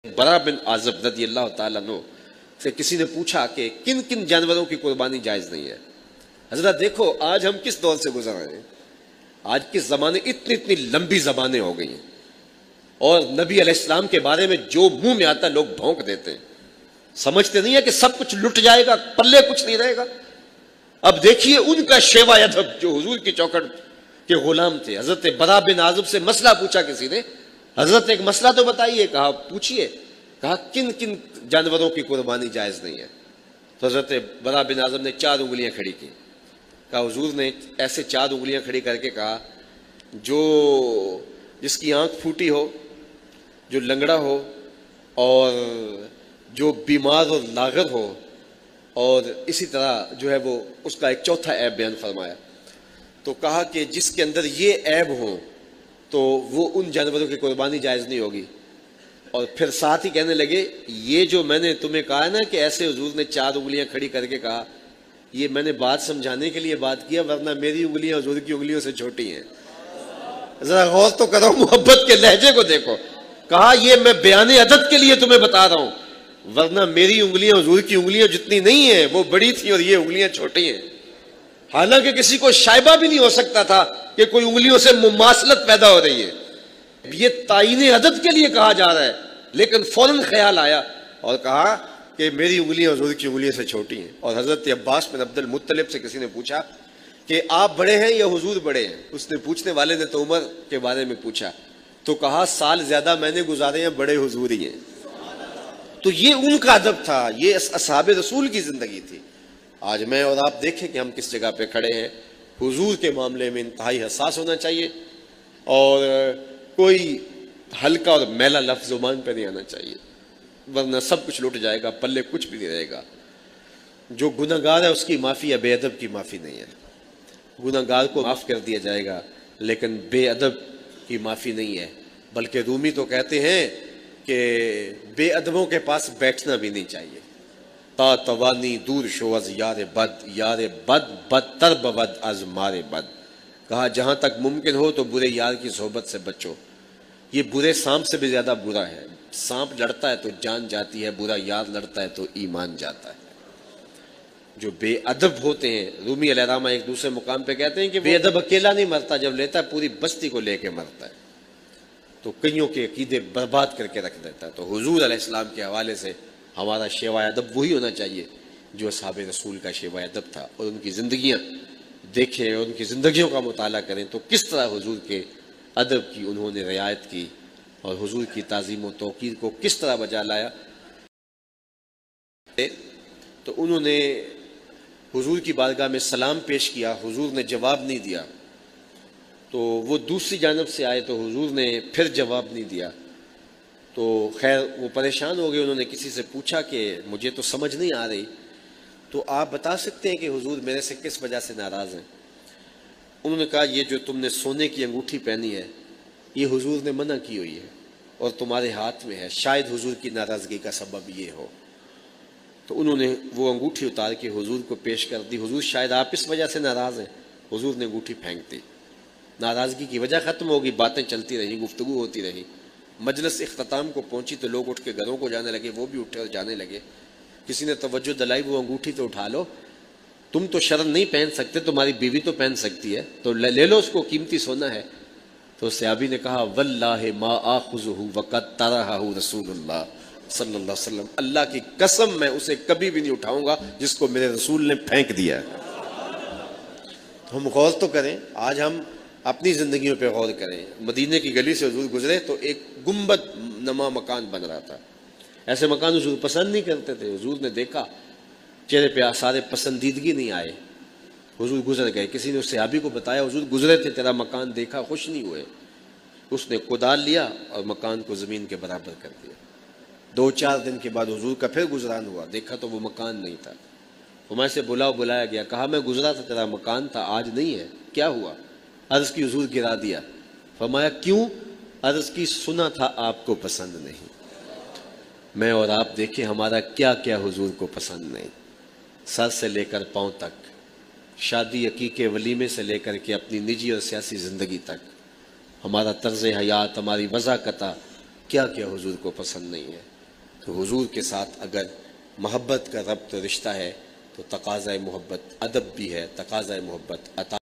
बरा बिन आज़ब रज़ी अल्लाह ताला अन्हु से किसी ने पूछा कि किन किन जानवरों की कुर्बानी जायज़ नहीं है। हज़रत देखो आज हम किस दौर से गुजर रहे हैं। आज के ज़माने इतनी इतनी लंबी ज़बानें हो गई हैं और नबी अलैहिस्सलाम के बारे में जो मुंह में आता लोग भौंक देते हैं। समझते नहीं है कि सब कुछ लुट जाएगा, पल्ले कुछ नहीं रहेगा। अब देखिए उनका शेवा अदब जो हुजूर की चौखट के गुलाम थे। हज़रत बरा बिन आज़ब से मसला पूछा किसी ने, हजरत एक मसला तो बताइए, कहा पूछिए, कहा किन किन जानवरों की कुर्बानी जायज़ नहीं है। तो हजरत बरा बिन आज़ब ने 4 उंगलियां खड़ी की। कहा हुजूर ने ऐसे 4 उंगलियां खड़ी करके कहा जो जिसकी आंख फूटी हो, जो लंगड़ा हो और जो बीमार और लाग़र हो, और इसी तरह जो है वो उसका एक चौथा ऐब बयान फरमाया। तो कहा कि जिसके अंदर ये ऐब हो तो वो उन जानवरों की कुर्बानी जायज़ नहीं होगी। और फिर साथ ही कहने लगे ये जो मैंने तुम्हें कहा ना कि ऐसे हुजूर ने 4 उंगलियां खड़ी करके कहा, ये मैंने बात समझाने के लिए बात किया, वरना मेरी उंगलियां हुजूर की उंगलियों से छोटी हैं। जरा गौर तो करो, मोहब्बत के लहजे को देखो। कहा ये मैं बयाने अदद के लिए तुम्हें बता रहा हूं, वरना मेरी उंगलियां हुजूर की उंगलियां जितनी नहीं है, वो बड़ी थी और ये उंगलियां छोटी हैं। हालांकि किसी को शायबा भी नहीं हो सकता था कि कोई उंगलियों से मुमासलत पैदा हो रही है। ये तायीन अदद के लिए कहा जा रहा है, लेकिन फौरन ख्याल आया और कहा कि मेरी उंगलियां हुजूर की उंगलियों से छोटी हैं। और हजरत अब्बास बिन अब्दुल मुत्तलिब से किसी ने पूछा कि आप बड़े हैं या हुजूर बड़े हैं। उसने पूछने वाले ने तो उमर के बारे में पूछा, तो कहा साल ज्यादा मैंने गुजारे हैं, बड़े हुजूर ही हैं। तो ये उनका अदब था, ये असहाबे रसूल की जिंदगी थी। आज मैं और आप देखें कि हम किस जगह पे खड़े हैं। हुजूर के मामले में इंतहाई हसास होना चाहिए और कोई हल्का और मैला लफ्ज़ ज़ुबान पे नहीं आना चाहिए, वरना सब कुछ लुट जाएगा, पल्ले कुछ भी नहीं रहेगा। जो गुनहगार है उसकी माफ़ी है, बेअदब की माफ़ी नहीं है। गुनहगार को माफ़ कर दिया जाएगा लेकिन बेअदब की माफ़ी नहीं है। बल्कि रूमी तो कहते हैं कि बेअदबों के पास बैठना भी नहीं चाहिए। ता तवानी दूर शोअज यार बद बदतर बवद अज मारे बद। कहा जहां तक मुमकिन हो तो बुरे यार की सोहबत से बचो। ये बुरे सांप से भी ज्यादा बुरा है। सांप लड़ता है तो जान जाती है, बुरा यार लड़ता है तो ईमान जाता है। जो बेअदब होते हैं, रूमी अलैहिर्रहमा एक दूसरे मुकाम पे कहते हैं कि बेअदब अकेला नहीं मरता, जब लेता है पूरी बस्ती को लेके मरता है, तो कईयों के अकीदे बर्बाद करके रख देता है। तो हुजूर अलैहिस्सलाम के हवाले से हमारा शेवा अदब वही होना चाहिए जो असहाबे रसूल का शेवा अदब था। और उनकी ज़िंदगियाँ देखें और उनकी ज़िंदगियों का मुताला करें तो किस तरह हुजूर के अदब की उन्होंने रियायत की और हुजूर की ताज़ीम व तौक़ीर को किस तरह बजा लाया। तो उन्होंने हुजूर की बारगाह में सलाम पेश किया, हुजूर ने जवाब नहीं दिया। तो वो दूसरी जानब से आए तो हुजूर ने फिर जवाब नहीं दिया। तो खैर वो परेशान हो गए। उन्होंने किसी से पूछा कि मुझे तो समझ नहीं आ रही, तो आप बता सकते हैं कि हुजूर मेरे से किस वजह से नाराज़ हैं। उन्होंने कहा ये जो तुमने सोने की अंगूठी पहनी है ये हुजूर ने मना की हुई है और तुम्हारे हाथ में है, शायद हुजूर की नाराज़गी का सबब ये हो। तो उन्होंने वो अंगूठी उतार के हुजूर को पेश कर दी। हुजूर शायद आप इस वजह से नाराज़ हैं। हुजूर ने अंगूठी फेंक दी। नाराज़गी की वजह ख़त्म होगी, बातें चलती रही, गुफ्तगू होती रही। मजलिस इख्तिताम को पहुंची तो लोग उठ के घरों को जाने लगे, वो भी उठे और जाने लगे। किसी ने तवज्जो दिलाई, वो अंगूठी तो उठा लो, तुम तो शर्म नहीं पहन सकते, तुम्हारी बीवी तो पहन सकती है, तो ले लो उसको, कीमती सोना है। तो सहाबी ने कहा वल्लाहि मा आखुज़ुहु वक़द तरहहु रसूलुल्लाह सल्लल्लाहु अलैहि वसल्लम, अल्लाह की कसम मैं उसे कभी भी नहीं उठाऊंगा जिसको मेरे रसूल ने फेंक दिया। तो हम गौर तो करें, आज हम अपनी ज़िंदगियों पे गौर करें। मदीने की गली से हुजूर गुजरे तो एक गुंबद नमा मकान बन रहा था। ऐसे मकान हुजूर पसंद नहीं करते थे। हुजूर ने देखा, चेहरे पे आसार पसंदीदगी नहीं आए, हुजूर गुजर गए। किसी ने उस सहाबी को बताया हुजूर गुजरे थे, तेरा मकान देखा, खुश नहीं हुए। उसने कुदाल लिया और मकान को ज़मीन के बराबर कर दिया। 2-4 दिन के बाद हुजूर का फिर गुजरान हुआ, देखा तो वो मकान नहीं था। हुमायूं से बुलाया गया, कहा मैं गुजरा था, तेरा मकान था, आज नहीं है, क्या हुआ? अर्ज़ की हुजूर गिरा दिया। फरमाया क्यों? अर्ज़ की सुना था आपको पसंद नहीं। मैं और आप देखें हमारा क्या क्या हुजूर को पसंद नहीं, सर से लेकर पांव तक, शादी अकीके वलीमे से लेकर के अपनी निजी और सियासी ज़िंदगी तक, हमारा तर्ज़ हयात, हमारी वज़ाकता کیا کیا حضور کو پسند نہیں ہے. تو حضور کے ساتھ اگر محبت کا ربط رشتہ ہے تو تقاضۂ محبت ادب بھی ہے، تقاضۂ محبت عطا